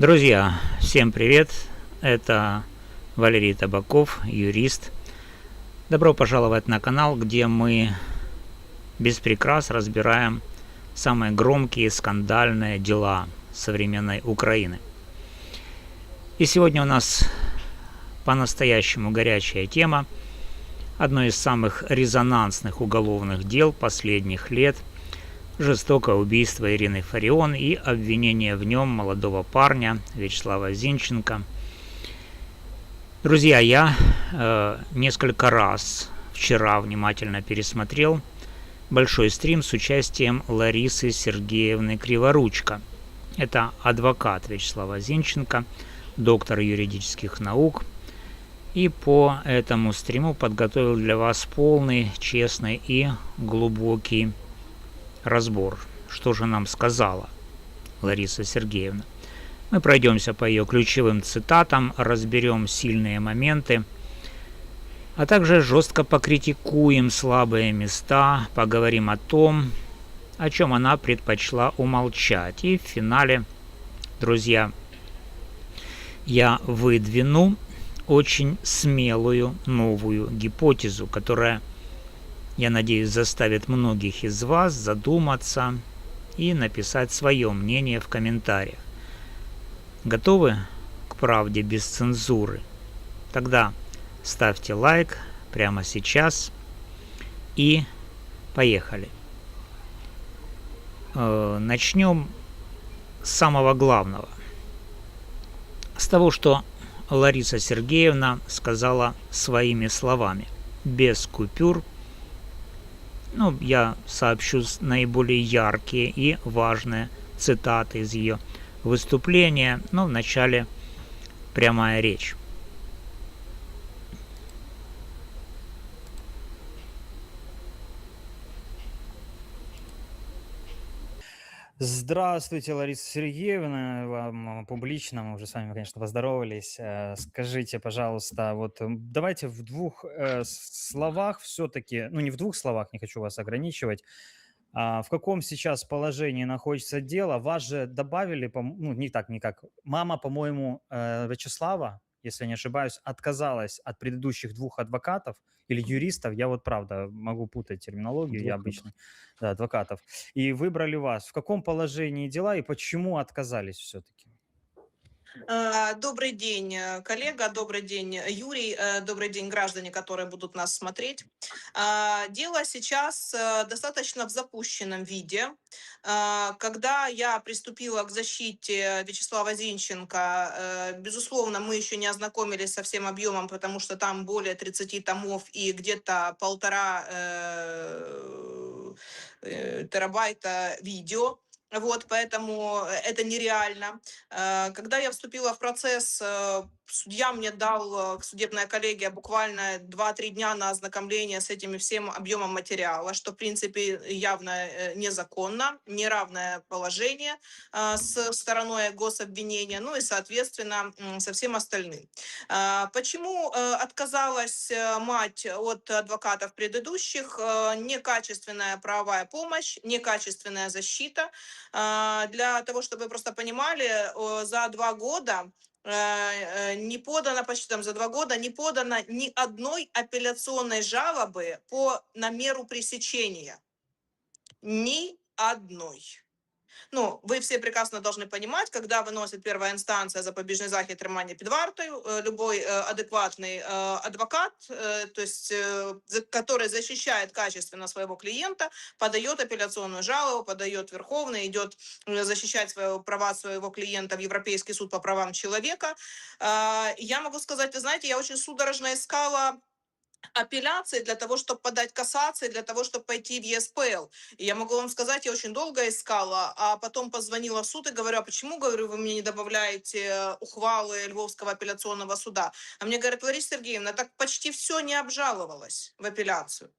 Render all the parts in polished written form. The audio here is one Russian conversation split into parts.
Друзья, всем привет! Это Валерий Табаков, юрист. Добро пожаловать на канал, где мы без прикрас разбираем самые громкие скандальные дела современной Украины. И сегодня у нас по-настоящему горячая тема. Одно из самых резонансных уголовных дел последних лет – жестокое убийство Ирины Фарион и обвинение в нем молодого парня Вячеслава Зинченко. Друзья, я несколько раз вчера внимательно пересмотрел большой стрим с участием Ларисы Сергеевны Криворучко. Это адвокат Вячеслава Зинченко, доктор юридических наук. И по этому стриму подготовил для вас полный, честный и глубокий разбор, что же нам сказала Лариса Сергеевна. Мы пройдемся по ее ключевым цитатам, разберем сильные моменты, а также жестко покритикуем слабые места, поговорим о том, о чем она предпочла умолчать. И в финале, друзья, я выдвину очень смелую новую гипотезу, которая, я надеюсь, заставит многих из вас задуматься и написать свое мнение в комментариях. Готовы к правде без цензуры? Тогда ставьте лайк прямо сейчас и поехали. Начнем с самого главного. С того, что Лариса Сергеевна сказала своими словами, без купюр. Я сообщу наиболее яркие и важные цитаты из ее выступления, но вначале прямая речь. Здравствуйте, Лариса Сергеевна. Вам публично, мы уже с вами, конечно, поздоровались. Скажите, пожалуйста, давайте в двух словах все-таки, не в двух словах, не хочу вас ограничивать, в каком сейчас положении находится дело? Вас же добавили, не так, никак. Мама, по-моему, Вячеслава, если я не ошибаюсь, отказалась от предыдущих двух адвокатов или юристов. Я правда могу путать терминологию, я Адвокат. обычно, да, адвокатов. И выбрали вас. В каком положении дела и почему отказались все-таки? Добрый день, коллега, добрый день, Юрий, добрый день, граждане, которые будут нас смотреть. Дело сейчас достаточно в запущенном виде. Когда я приступила к защите Вячеслава Зинченко, безусловно, мы еще не ознакомились со всем объемом, потому что там более 30 томов и где-то 1,5 терабайта видео. Поэтому это нереально. Когда я вступила в процесс, судья мне дал, судебная коллегия, буквально 2-3 дня на ознакомление с этим всем объемом материала, что, в принципе, явно незаконно, неравное положение с стороной гособвинения, и, соответственно, со всем остальным. Почему отказалась мать от адвокатов предыдущих? Некачественная правовая помощь, некачественная защита. Для того, чтобы вы просто понимали, за 2 года не подано, почти там за 2 года не подано ни одной апелляционной жалобы на меру пресечения. Ни одной. Вы все прекрасно должны понимать, когда выносит первая инстанция запобіжний захід тримання під вартою, любой адекватный адвокат, который защищает качественно своего клиента, подает апелляционную жалобу, подает Верховный, идет защищать права своего клиента в Европейский суд по правам человека. Я могу сказать, вы знаете, я очень судорожно искала апелляции для того, чтобы подать кассации, для того, чтобы пойти в ЕСПЛ. И я могу вам сказать, я очень долго искала, а потом позвонила в суд и говорю, а почему, говорю, вы мне не добавляете ухвалы Львовского апелляционного суда? А мне говорят, Лариса Сергеевна, так почти все не обжаловалось в апелляцию.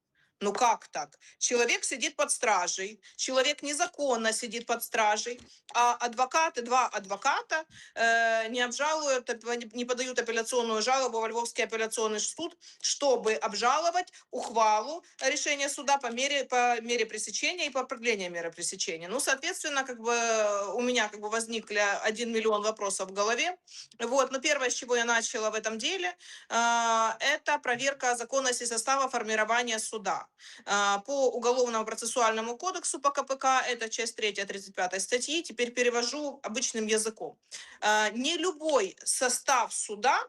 Ну как так? Человек сидит под стражей, человек незаконно сидит под стражей, а адвокаты, два адвоката не обжалуют, не подают апелляционную жалобу во Львовский апелляционный суд, чтобы обжаловать ухвалу решения суда по мере пресечения и по продлению меры пресечения. Ну, соответственно, как бы у меня как бы возникли 1 миллион вопросов в голове. Вот, но первое, с чего я начала в этом деле, это проверка законности состава формирования суда. По Уголовному процессуальному кодексу, по КПК, это часть 3 35 статьи, теперь перевожу обычным языком. Не любой состав суда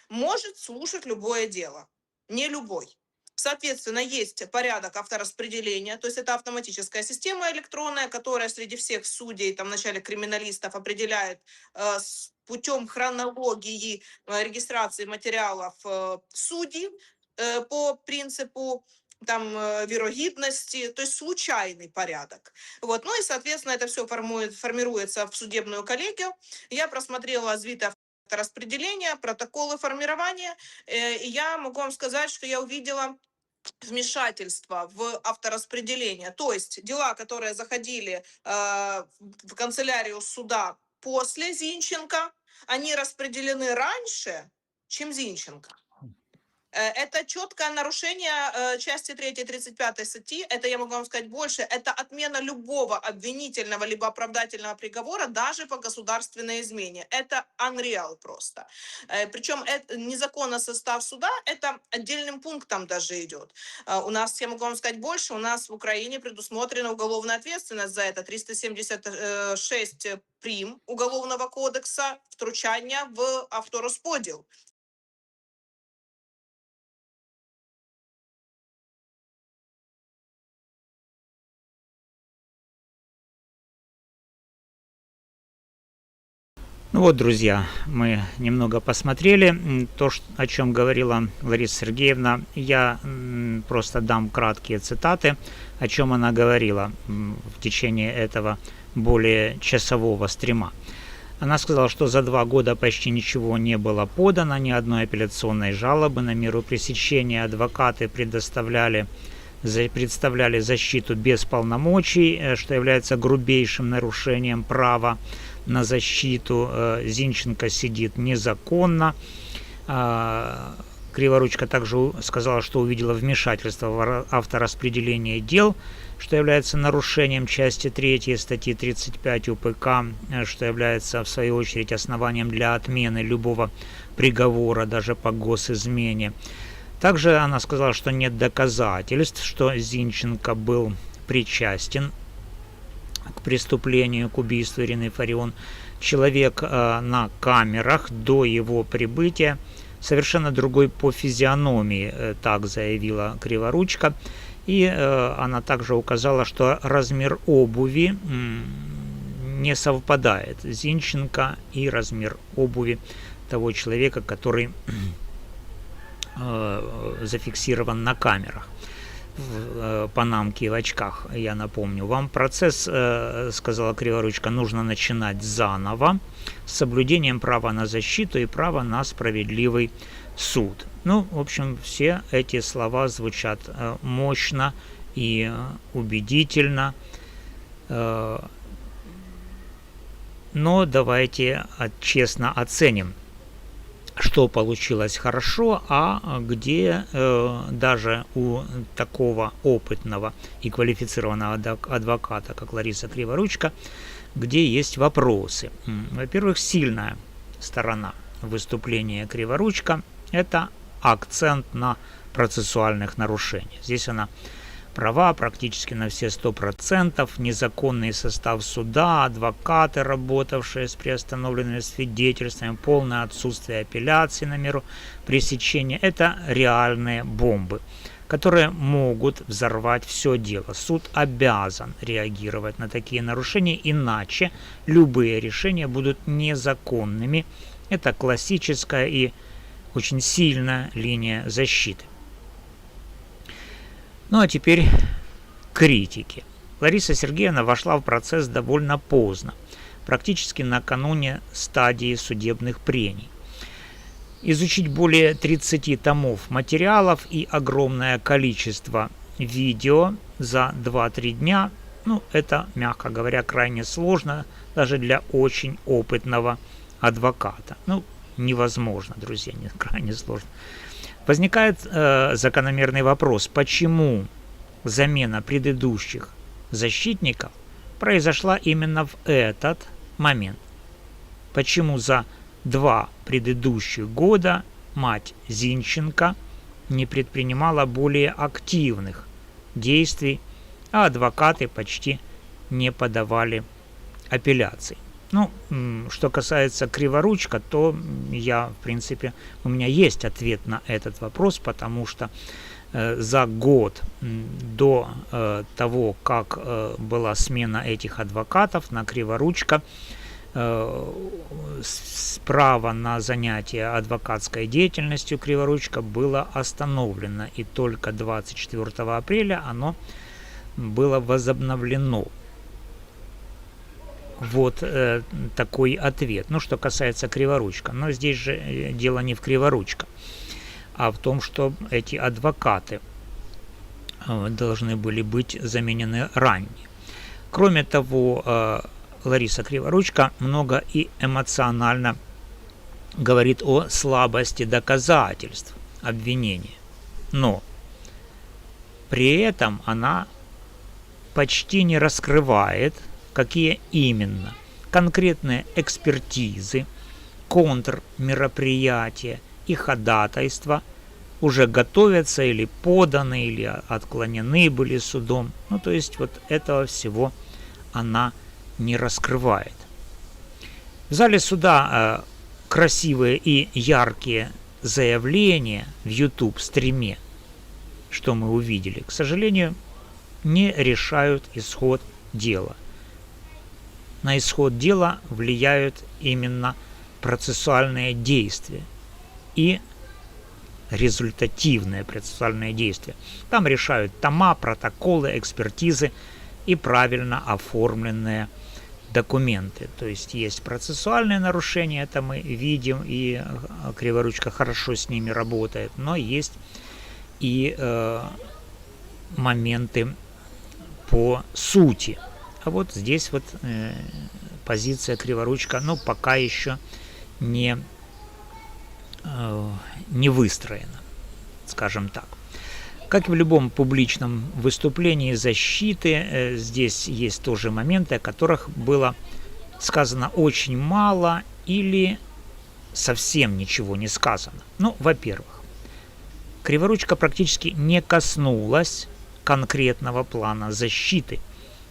может слушать любое дело. Не любой. Соответственно, есть порядок автораспределения, то есть это автоматическая система электронная, которая среди всех судей, там, в начале криминалистов, определяет путем хронологии регистрации материалов судей по принципу там верогидности, то есть случайный порядок. Вот. Ну и, соответственно, это все формируется в судебную коллегию. Я просмотрела звиты распределения, протоколы формирования, и я могу вам сказать, что я увидела вмешательство в автораспределение. То есть дела, которые заходили в канцелярию суда после Зинченко, они распределены раньше, чем Зинченко. Это четкое нарушение части 3 35 статьи, это я могу вам сказать больше, это отмена любого обвинительного либо оправдательного приговора даже по государственной измене. Это unreal просто. Причем это незаконный состав суда, это отдельным пунктом даже идет. У нас, я могу вам сказать больше, у нас в Украине предусмотрена уголовная ответственность за это, 376 прим Уголовного кодекса, втручання в авторозподіл. Ну вот, друзья, мы немного посмотрели то, о чем говорила Лариса Сергеевна. Я просто дам краткие цитаты, о чем она говорила в течение этого более часового стрима. Она сказала, что за 2 года почти ничего не было подано, ни одной апелляционной жалобы на меру пресечения. Адвокаты представляли защиту без полномочий, что является грубейшим нарушением права на защиту. Зинченко сидит незаконно. Криворучка также сказала, что увидела вмешательство в автораспределение дел, что является нарушением части 3 статьи 35 УПК, что является в свою очередь основанием для отмены любого приговора, даже по госизмене. Также она сказала, что нет доказательств, что Зинченко был причастен к преступлению, к убийству Ирины Фарион. Человек на камерах до его прибытия совершенно другой по физиономии, так заявила Криворучка. И она также указала, что размер обуви не совпадает Зинченко и размер обуви того человека, который зафиксирован на камерах. В панамке и в очках, я напомню вам. Процесс, сказала Криворучка, нужно начинать заново с соблюдением права на защиту и права на справедливый суд. Ну, в общем, все эти слова звучат мощно и убедительно. Но давайте честно оценим, что получилось хорошо, а где даже у такого опытного и квалифицированного адвоката, как Лариса Криворучка, где есть вопросы. Во-первых, сильная сторона выступления Криворучка – это акцент на процессуальных нарушениях. Здесь она права практически на все 100%, незаконный состав суда, адвокаты, работавшие с приостановленными свидетельствами, полное отсутствие апелляции на меру пресечения – это реальные бомбы, которые могут взорвать все дело. Суд обязан реагировать на такие нарушения, иначе любые решения будут незаконными. Это классическая и очень сильная линия защиты. Ну а теперь критики. Лариса Сергеевна вошла в процесс довольно поздно, практически накануне стадии судебных прений. Изучить более 30 томов материалов и огромное количество видео за 2-3 дня, ну, это, мягко говоря, крайне сложно даже для очень опытного адвоката. Ну, невозможно, друзья, не крайне сложно. Возникает закономерный вопрос, почему замена предыдущих защитников произошла именно в этот момент? Почему за 2 предыдущих года мать Зинченко не предпринимала более активных действий, а адвокаты почти не подавали апелляций? Ну, что касается Криворучка, то я, в принципе, у меня есть ответ на этот вопрос, потому что за год до того, как была смена этих адвокатов на Криворучка, право на занятие адвокатской деятельностью Криворучка было остановлено, и только 24 апреля оно было возобновлено. Вот такой ответ. Ну, что касается Криворучка. Но здесь же дело не в Криворучка, а в том, что эти адвокаты должны были быть заменены ранее. Кроме того, Лариса Криворучка много и эмоционально говорит о слабости доказательств обвинения. Но при этом она почти не раскрывает, какие именно конкретные экспертизы, контрмероприятия и ходатайства уже готовятся или поданы, или отклонены были судом. Ну, то есть вот этого всего она не раскрывает. В зале суда красивые и яркие заявления в YouTube-стриме, что мы увидели, к сожалению, не решают исход дела. На исход дела влияют именно процессуальные действия и результативные процессуальные действия. Там решают тома, протоколы, экспертизы и правильно оформленные документы. То есть есть процессуальные нарушения, это мы видим, и Криворучка хорошо с ними работает, но есть и моменты по сути. А вот здесь вот позиция Криворучка, ну, пока еще не выстроена, скажем так. Как и в любом публичном выступлении защиты, здесь есть тоже моменты, о которых было сказано очень мало или совсем ничего не сказано. Ну, во-первых, Криворучка практически не коснулась конкретного плана защиты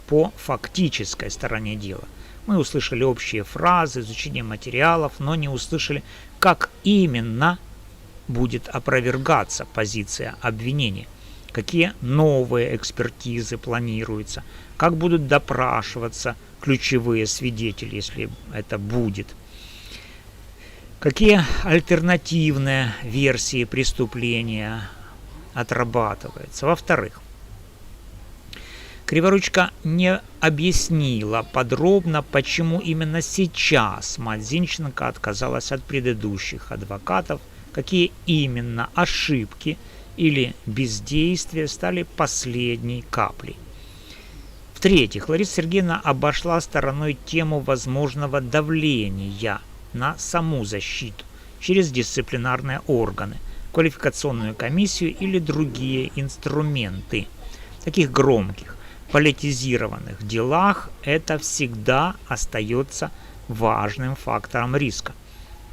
по фактической стороне дела. Мы услышали общие фразы, изучение материалов, но не услышали, как именно будет опровергаться позиция обвинения, какие новые экспертизы планируются, как будут допрашиваться ключевые свидетели, если это будет, какие альтернативные версии преступления отрабатываются. Во-вторых, Криворучка не объяснила подробно, почему именно сейчас мать Зинченко отказалась от предыдущих адвокатов, какие именно ошибки или бездействия стали последней каплей. В-третьих, Лариса Сергеевна обошла стороной тему возможного давления на саму защиту через дисциплинарные органы, квалификационную комиссию или другие инструменты. В таких громких, политизированных делах это всегда остается важным фактором риска.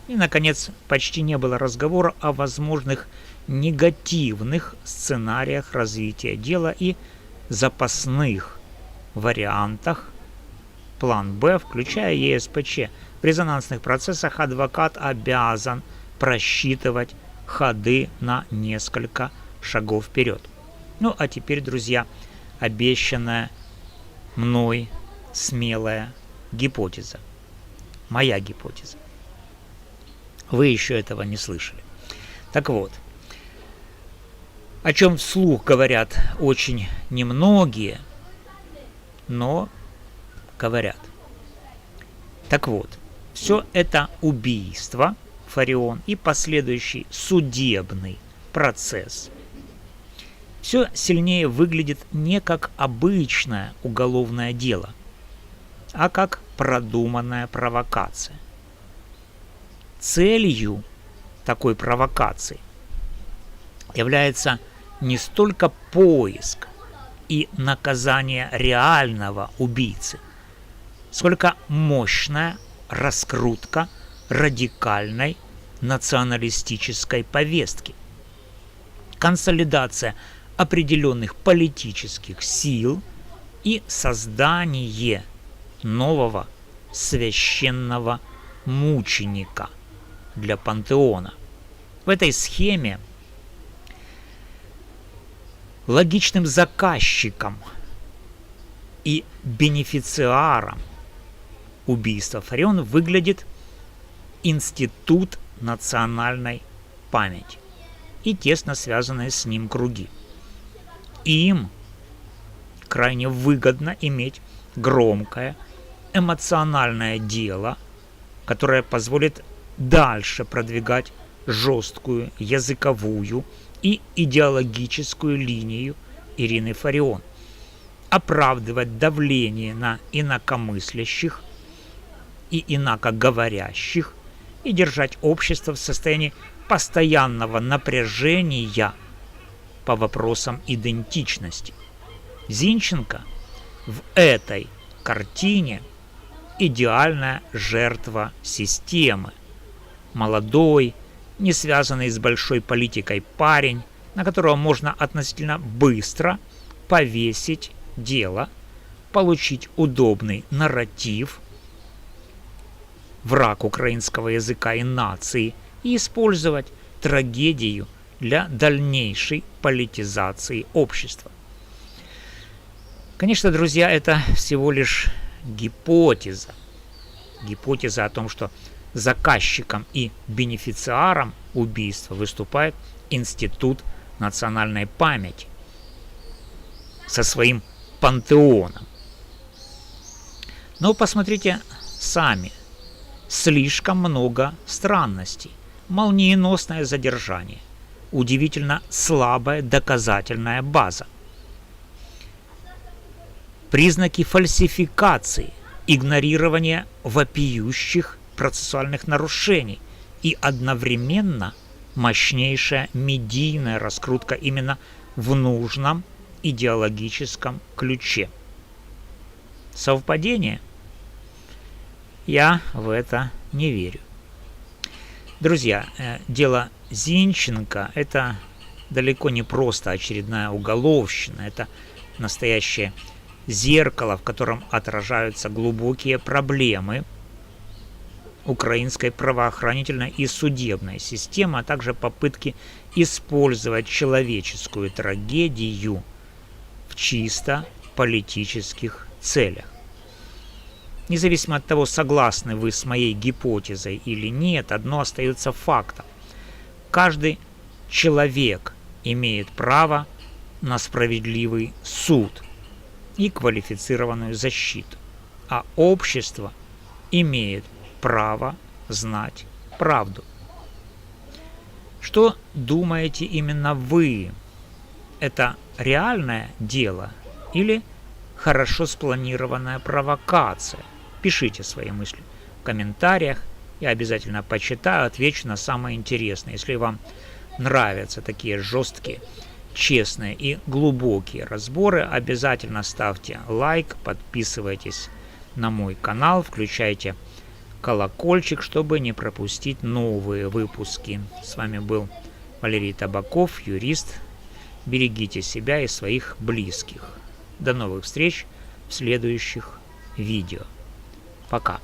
И, наконец, почти не было разговора о возможных негативных сценариях развития дела и запасных вариантах план Б, включая ЕСПЧ. В резонансных процессах адвокат обязан просчитывать ходы на несколько шагов вперед. Ну, а теперь, друзья, обещанная мной смелая гипотеза. Моя гипотеза. Вы еще этого не слышали. Так вот, о чем вслух говорят очень немногие, но говорят. Так вот, все это убийство Фарион и последующий судебный процесс, все сильнее выглядит не как обычное уголовное дело, а как продуманная провокация. Целью такой провокации является не столько поиск и наказание реального убийцы, сколько мощная раскрутка радикальной националистической повестки, консолидация определенных политических сил и создание нового священного мученика для пантеона. В этой схеме логичным заказчиком и бенефициаром убийства Фарион выглядит Институт национальной памяти и тесно связанные с ним круги. Им крайне выгодно иметь громкое, эмоциональное дело, которое позволит дальше продвигать жесткую языковую и идеологическую линию Ирины Фарион, оправдывать давление на инакомыслящих и инакоговорящих и держать общество в состоянии постоянного напряжения по вопросам идентичности. Зинченко в этой картине идеальная жертва системы. Молодой, не связанный с большой политикой парень, на которого можно относительно быстро повесить дело, получить удобный нарратив, враг украинского языка и нации, и использовать трагедию для дальнейшей политизации общества. Конечно, друзья, это всего лишь гипотеза. Гипотеза о том, что заказчиком и бенефициаром убийства выступает Институт национальной памяти со своим пантеоном. Но посмотрите сами. Слишком много странностей. Молниеносное задержание. Удивительно слабая доказательная база. Признаки фальсификации, игнорирование вопиющих процессуальных нарушений и одновременно мощнейшая медийная раскрутка именно в нужном идеологическом ключе. Совпадение? Я в это не верю. Друзья, дело Зинченко – это далеко не просто очередная уголовщина, это настоящее зеркало, в котором отражаются глубокие проблемы украинской правоохранительной и судебной системы, а также попытки использовать человеческую трагедию в чисто политических целях. Независимо от того, согласны вы с моей гипотезой или нет, одно остается фактом. Каждый человек имеет право на справедливый суд и квалифицированную защиту, а общество имеет право знать правду. Что думаете именно вы? Это реальное дело или хорошо спланированная провокация? Пишите свои мысли в комментариях. Я обязательно почитаю, отвечу на самое интересное. Если вам нравятся такие жесткие, честные и глубокие разборы, обязательно ставьте лайк, подписывайтесь на мой канал, включайте колокольчик, чтобы не пропустить новые выпуски. С вами был Валерий Табаков, юрист. Берегите себя и своих близких. До новых встреч в следующих видео. Пока.